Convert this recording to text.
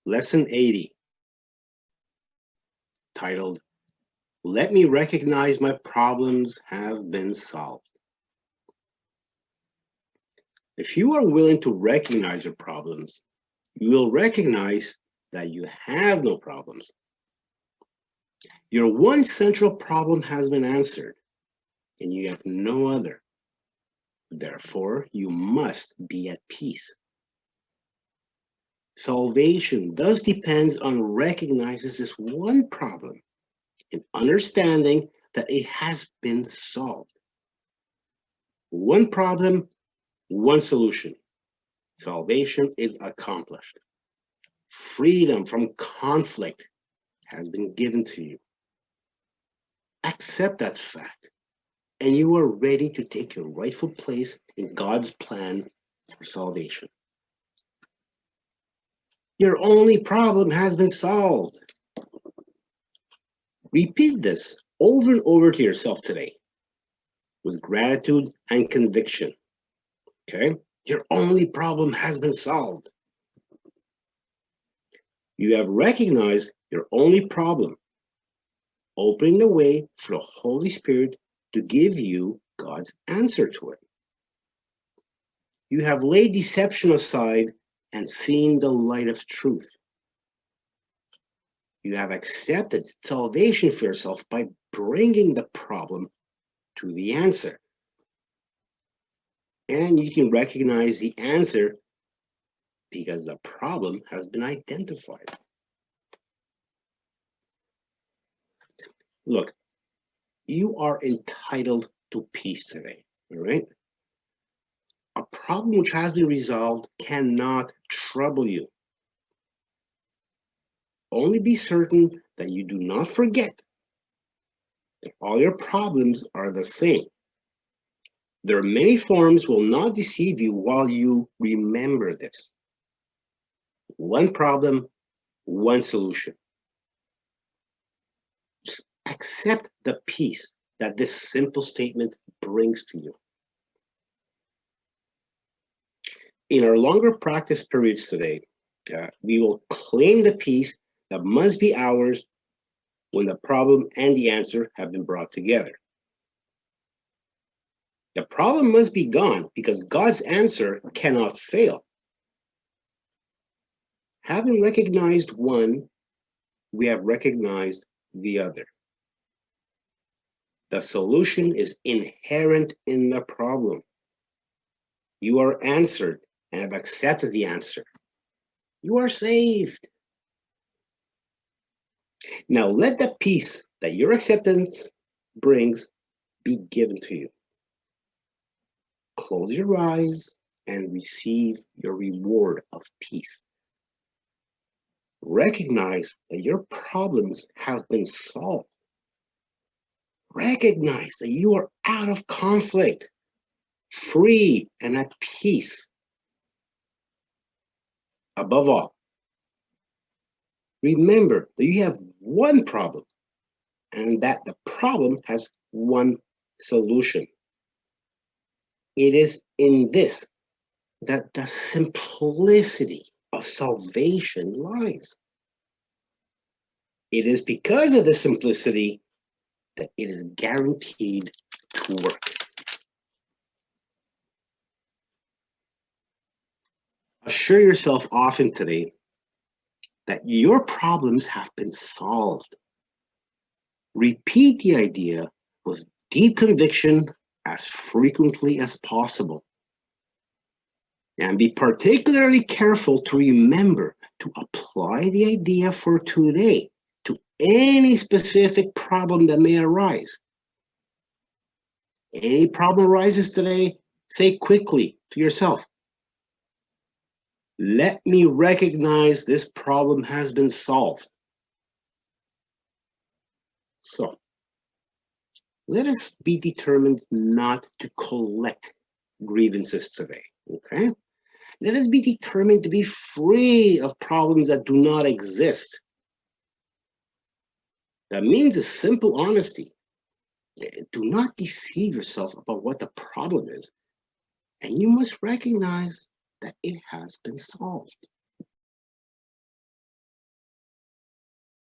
Lesson 80, titled, Let Me Recognize My Problems Have Been Solved. If you are willing to recognize your problems, you will recognize that you have no problems. Your one central problem has been answered, and you have no other. Therefore, you must be at peace. Salvation thus depends on recognizing this one problem and understanding that it has been solved. One problem, one solution. Salvation is accomplished. Freedom from conflict has been given to you. Accept that fact, and you are ready to take your rightful place in God's plan for salvation. Your only problem has been solved. Repeat this over and over to yourself today with gratitude and conviction. Okay? Your only problem has been solved. You have recognized your only problem, opening the way for the Holy Spirit to give you God's answer to it. You have laid deception aside and seen the light of truth. You have accepted salvation for yourself by bringing the problem to the answer. And you can recognize the answer because the problem has been identified. Look, you are entitled to peace today, all right? A problem which has been resolved cannot trouble you. Only be certain that you do not forget that all your problems are the same. Their many forms will not deceive you while you remember this. One problem, one solution. Just accept the peace that this simple statement brings to you. In our longer practice periods today, we will claim the peace that must be ours when the problem and the answer have been brought together. The problem must be gone because God's answer cannot fail. Having recognized one, we have recognized the other. The solution is inherent in the problem. You are answered and have accepted the answer. You are saved. Now let the peace that your acceptance brings be given to you. Close your eyes and receive your reward of peace. Recognize that your problems have been solved. Recognize that you are out of conflict, free and at peace. Above all, remember that you have one problem and that the problem has one solution. It is in this that the simplicity of salvation lies. It is because of the simplicity that it is guaranteed to work. Assure yourself often today that your problems have been solved. Repeat the idea with deep conviction as frequently as possible. And be particularly careful to remember to apply the idea for today to any specific problem that may arise. Any problem arises today, say quickly to yourself, let me recognize this problem has been solved. So, let us be determined not to collect grievances today, okay? Let us be determined to be free of problems that do not exist. That means a simple honesty. Do not deceive yourself about what the problem is, and you must recognize that it has been solved.